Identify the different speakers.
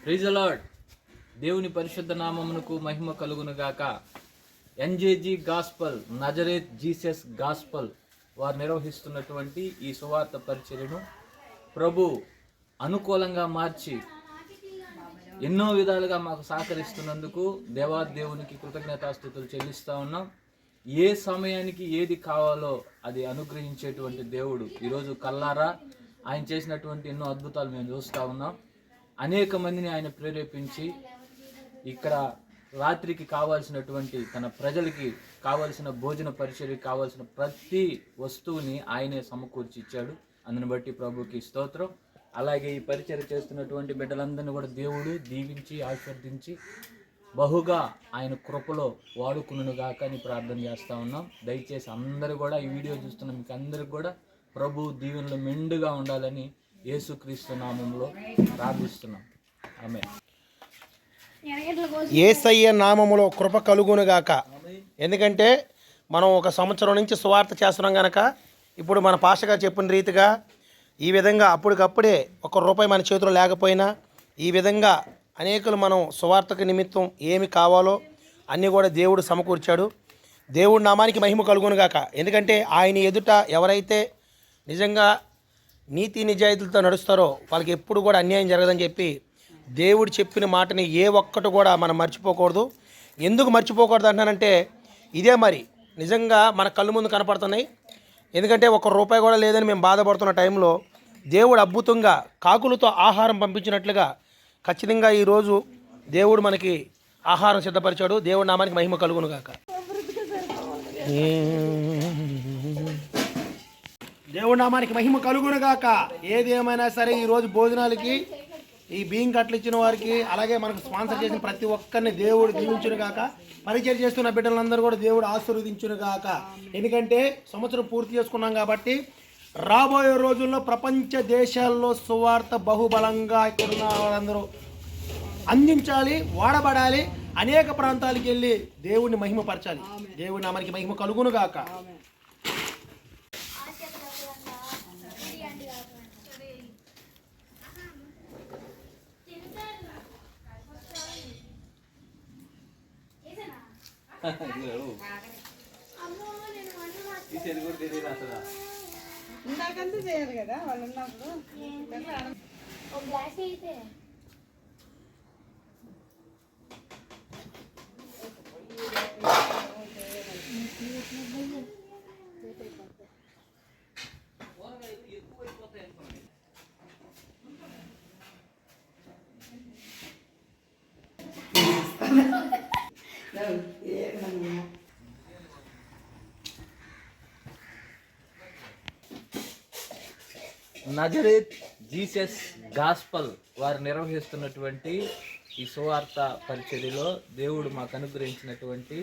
Speaker 1: Praise the lord. దేవుని పరిశుద్ధ నామమునకు మహిమ కలుగును గాక. ఎన్జేజీ గాస్పల్, నజరేత్ జీసస్ గాస్పల్ వారు నిర్వహిస్తున్నటువంటి ఈ సువార్త పరిచర్యను ప్రభు అనుకూలంగా మార్చి ఎన్నో విధాలుగా మాకు సహకరిస్తున్నందుకు దేవునికి కృతజ్ఞతాస్తుతులు చెల్లిస్తూ ఉన్నాం. ఏ సమయానికి ఏది కావాలో అది అనుగ్రహించేటువంటి దేవుడు. ఈరోజు కల్లారా ఆయన చేసినటువంటి ఎన్నో అద్భుతాలు మేము చూస్తూ ఉన్నాం. అనేక మందిని ఆయన ప్రేరేపించి ఇక్కడ రాత్రికి కావాల్సినటువంటి తన ప్రజలకి కావాల్సిన భోజన పరిచర్యకి కావాల్సిన ప్రతి వస్తువుని ఆయనే సమకూర్చి ఇచ్చాడు. అందుని బట్టి ప్రభుకి స్తోత్రం. అలాగే ఈ పరిచర్య చేస్తున్నటువంటి బిడ్డలందరినీ కూడా దేవుడు దీవించి ఆశీర్వదించి బహుగా ఆయన కృపలో వాడుకునుగాక అని ప్రార్థన చేస్తూ ఉన్నాం. దయచేసి అందరూ కూడా ఈ వీడియో చూస్తున్న మీకు అందరికి కూడా ప్రభు దీవెనలు మెండుగా ఉండాలని యేసుక్రీస్తు నామములో ప్రార్థిస్తున్నాం. ఆమేన్.
Speaker 2: యేసయ్య నామములో కృప కలుగునుగాక. ఎందుకంటే మనం ఒక సంవత్సరం నుంచి సువార్త చేస్తున్నాం కనుక ఇప్పుడు మన పాస్టర్ గారు చెప్పిన రీతిగా ఈ విధంగా అప్పటికప్పుడే ₹1 మన చేతిలో లేకపోయినా ఈ విధంగా అనేకులు మనం సువార్తకు నిమిత్తం ఏమి కావాలో అన్నీ కూడా దేవుడు సమకూర్చాడు. దేవుడి నామానికి మహిమ కలుగునుగాక. ఎందుకంటే ఆయన ఎదుట ఎవరైతే నిజంగా నీతి నిజాయితీలతో నడుస్తారో వాళ్ళకి ఎప్పుడు కూడా అన్యాయం జరగదని చెప్పి దేవుడు చెప్పిన మాటని ఏ ఒక్కటి కూడా మనం మర్చిపోకూడదు. ఎందుకు మర్చిపోకూడదు అంటున్నానంటే ఇదే మరి నిజంగా మన కళ్ళు ముందు కనపడుతున్నాయి. ఎందుకంటే ₹1 కూడా లేదని మేము బాధపడుతున్న టైంలో దేవుడు అద్భుతంగా కాకులతో ఆహారం పంపించినట్లుగా ఖచ్చితంగా ఈరోజు దేవుడు మనకి ఆహారం సిద్ధపరిచాడు. దేవుడి నామానికి మహిమ కలుగునుగాక. దేవుడి నామానికి మహిమ కలుగునుగాక. ఏది ఏమైనా సరే ఈరోజు భోజనాలకి ఈ బియ్యం కట్టలు ఇచ్చిన వారికి అలాగే మనకు స్పాన్సర్ చేసిన ప్రతి ఒక్కరిని దేవుడు దీవించునుగాక. పరిచయం చేస్తున్న బిడ్డలందరూ కూడా దేవుడు ఆశీర్వదించునుగాక. ఎందుకంటే సంవత్సరం పూర్తి చేసుకున్నాం కాబట్టి రాబోయే రోజుల్లో ప్రపంచ దేశాల్లో సువార్త బహుబలంగా ఇక్కడున్న వాళ్ళందరూ అందించాలి, వాడబడాలి, అనేక ప్రాంతాలకు వెళ్ళి దేవుడిని మహిమపరచాలి. దేవుడి నామానికి మహిమ కలుగునుగాక.
Speaker 3: ఇందాకంతా చేయాలి కదా వాళ్ళు ఉన్నప్పుడు.
Speaker 1: నజరేత్ జీసస్ గాస్పల్ వారు నిర్వహిస్తున్నటువంటి ఈ సువార్త పరిచర్యలో దేవుడు మాకు అనుగ్రహించినటువంటి